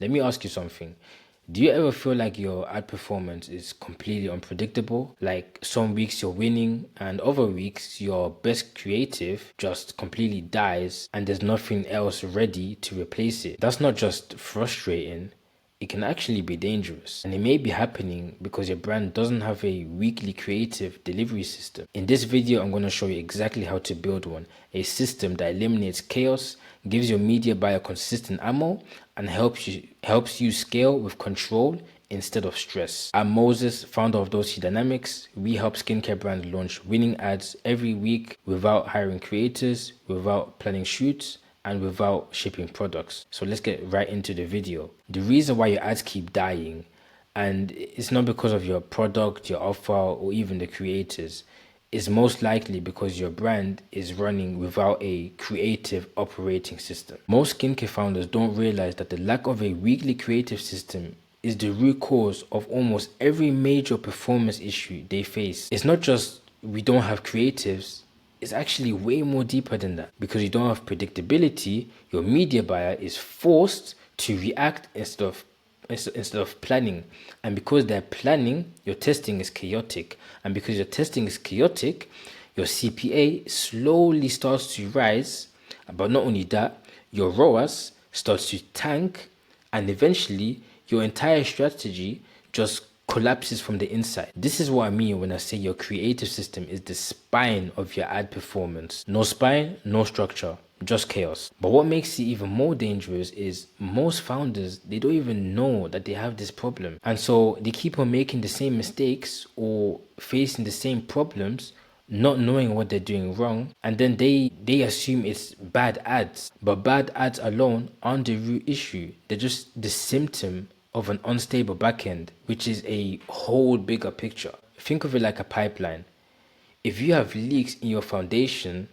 Let me ask you something. Do you ever feel like your ad performance is completely unpredictable? Like some weeks you're winning and other weeks your best creative just completely dies and there's nothing else ready to replace it. That's not just frustrating, it can actually be dangerous. And it may be happening because your brand doesn't have a weekly creative delivery system. In this video, I'm going to show you exactly how to build one. A system that eliminates chaos, gives your media buyer consistent ammo, and helps you scale with control instead of stress. I'm Moses, founder of DoceDynamics. We help skincare brands launch winning ads every week without hiring creators, without planning shoots, and without shipping products. So let's get right into the video. The reason why your ads keep dying, and it's not because of your product, your offer, or even the creators, is most likely because your brand is running without a creative operating system. Most skincare founders don't realize that the lack of a weekly creative system is the root cause of almost every major performance issue they face. It's not just we don't have creatives, it's actually way more deeper than that. Because you don't have predictability, your media buyer is forced to react instead of planning. And because they're planning, your testing is chaotic. And because your testing is chaotic, your CPA slowly starts to rise. But not only that, your ROAS starts to tank, and eventually your entire strategy just collapses from the inside. This is what I mean when I say your creative system is the spine of your ad performance. No spine, no structure, just chaos. But what makes it even more dangerous is most founders, they don't even know that they have this problem. And so they keep on making the same mistakes or facing the same problems, not knowing what they're doing wrong, and then they assume it's bad ads. But bad ads alone aren't the root issue. They're just the symptom of an unstable backend, which is a whole bigger picture. Think of it like a pipeline. If you have leaks in your foundation,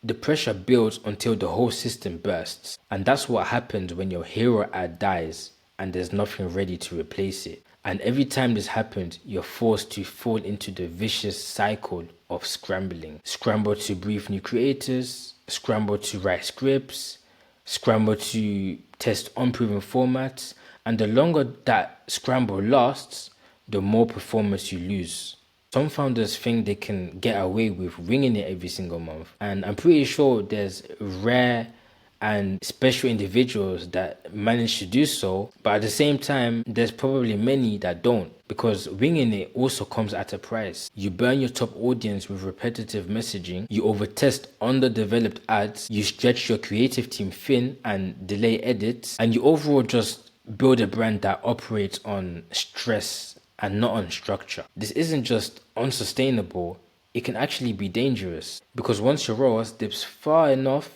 the pressure builds until the whole system bursts. And that's what happens when your hero ad dies and there's nothing ready to replace it. And every time this happens, you're forced to fall into the vicious cycle of scrambling. Scramble to brief new creators, scramble to write scripts, scramble to test unproven formats, and the longer that scramble lasts, the more performance you lose. Some founders think they can get away with winging it every single month, and I'm pretty sure there's rare and special individuals that manage to do so, but at the same time, there's probably many that don't, because winging it also comes at a price. You burn your top audience with repetitive messaging, you overtest underdeveloped ads, you stretch your creative team thin and delay edits, and you overall just build a brand that operates on stress and not on structure. This isn't just unsustainable, it can actually be dangerous, because once your ROAS dips far enough,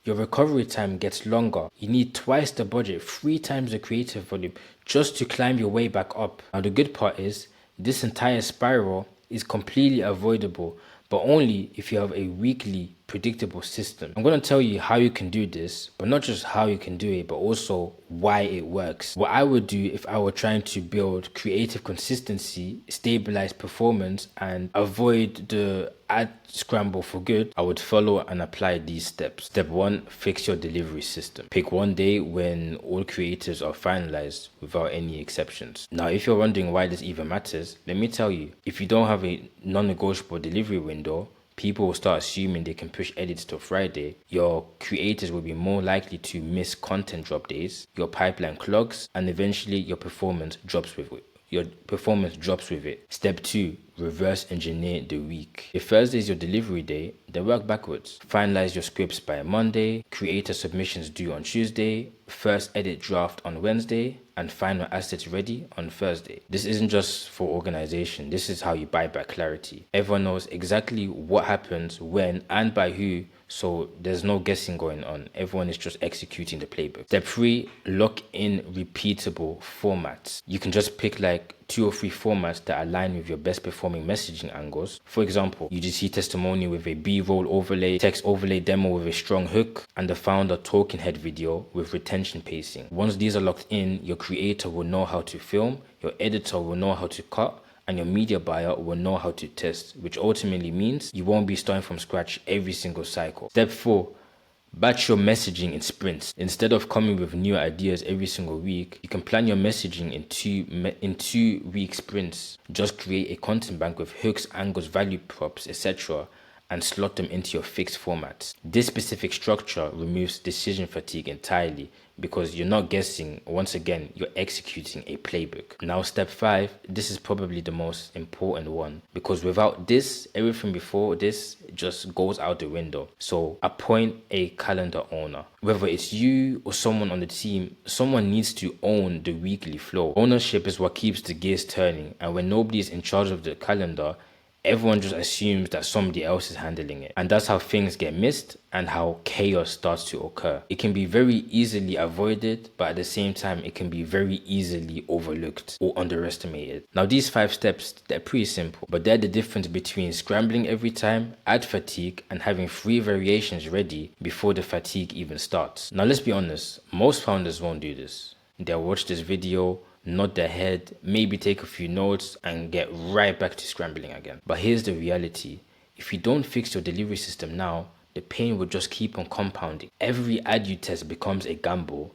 your recovery time gets longer. You need twice the budget, 3 times the creative volume just to climb your way back up. Now the good part is, this entire spiral is completely avoidable, but only if you have a weekly predictable system. I'm going to tell you how you can do this, but not just how you can do it, but also why it works. What I would do if I were trying to build creative consistency, stabilize performance, and avoid the ad scramble for good, I would follow and apply these steps. Step 1, fix your delivery system. Pick one day when all creators are finalized without any exceptions. Now, if you're wondering why this even matters, let me tell you. If you don't have a non-negotiable delivery window, people will start assuming they can push edits till Friday. Your creators will be more likely to miss content drop days. Your pipeline clogs, and eventually your performance drops with it. Step 2, reverse engineer the week. If Thursday is your delivery day, then work backwards. Finalize your scripts by Monday, creator submissions due on Tuesday, first edit draft on Wednesday, and final assets ready on Thursday. This isn't just for organization, this is how you buy back clarity. Everyone knows exactly what happens, when, and by who, so there's no guessing going on. Everyone is just executing the playbook. Step 3, lock in repeatable formats. You can just pick like 2 or 3 formats that align with your best performing messaging angles. For example, UGC testimony with a B-roll overlay, text overlay demo with a strong hook, and the founder talking head video with retention pacing. Once these are locked in, your creator will know how to film, your editor will know how to cut, and your media buyer will know how to test, which ultimately means you won't be starting from scratch every single cycle. Step 4, Batch your messaging in sprints. Instead of coming with new ideas every single week, you can plan your messaging in 2 week sprints. Just create a content bank with hooks, angles, value props, etc., and slot them into your fixed formats. This specific structure removes decision fatigue entirely because you're not guessing. Once again, you're executing a playbook. Now, step 5, this is probably the most important one, because without this, everything before this just goes out the window. So appoint a calendar owner. Whether it's you or someone on the team, someone needs to own the weekly flow. Ownership is what keeps the gears turning, and when nobody is in charge of the calendar, everyone just assumes that somebody else is handling it. And that's how things get missed and how chaos starts to occur. It can be very easily avoided, but at the same time, it can be very easily overlooked or underestimated. Now, these 5 steps, they're pretty simple, but they're the difference between scrambling every time, add fatigue, and having 3 variations ready before the fatigue even starts. Now, let's be honest, most founders won't do this. They'll watch this video, nod their head, maybe take a few notes, and get right back to scrambling again. But here's the reality. If you don't fix your delivery system now, the pain will just keep on compounding. Every ad you test becomes a gamble,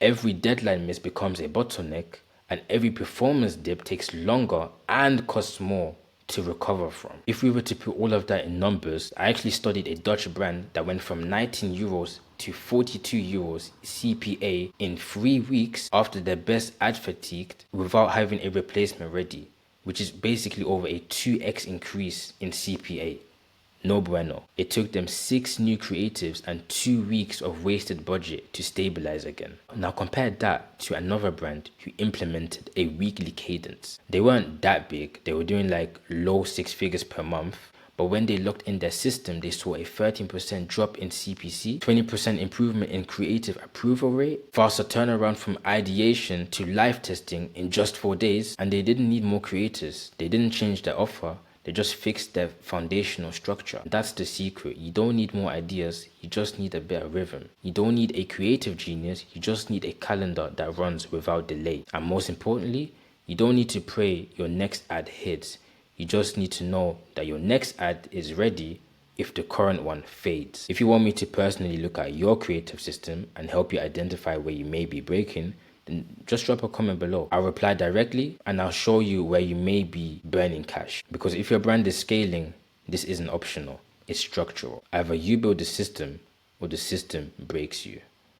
every deadline miss becomes a bottleneck, and every performance dip takes longer and costs more to recover from. If we were to put all of that in numbers, I actually studied a Dutch brand that went from 19 euros to 42 euros CPA in 3 weeks after their best ad fatigued without having a replacement ready, which is basically over a 2x increase in CPA. No bueno. It took them 6 new creatives and 2 weeks of wasted budget to stabilize again. Now compare that to another brand who implemented a weekly cadence. They weren't that big, they were doing like low 6 figures per month, but when they locked in their system, they saw a 13% drop in CPC, 20% improvement in creative approval rate, faster turnaround from ideation to live testing in just 4 days, and they didn't need more creators. They didn't change their offer. They just fixed their foundational structure. That's the secret. You don't need more ideas, you just need a better rhythm. You don't need a creative genius, you just need a calendar that runs without delay. And most importantly, you don't need to pray your next ad hits. You just need to know that your next ad is ready if the current one fades. If you want me to personally look at your creative system and help you identify where you may be breaking, then just drop a comment below. I'll reply directly and I'll show you where you may be burning cash. Because if your brand is scaling, this isn't optional, it's structural. Either you build the system or the system breaks you.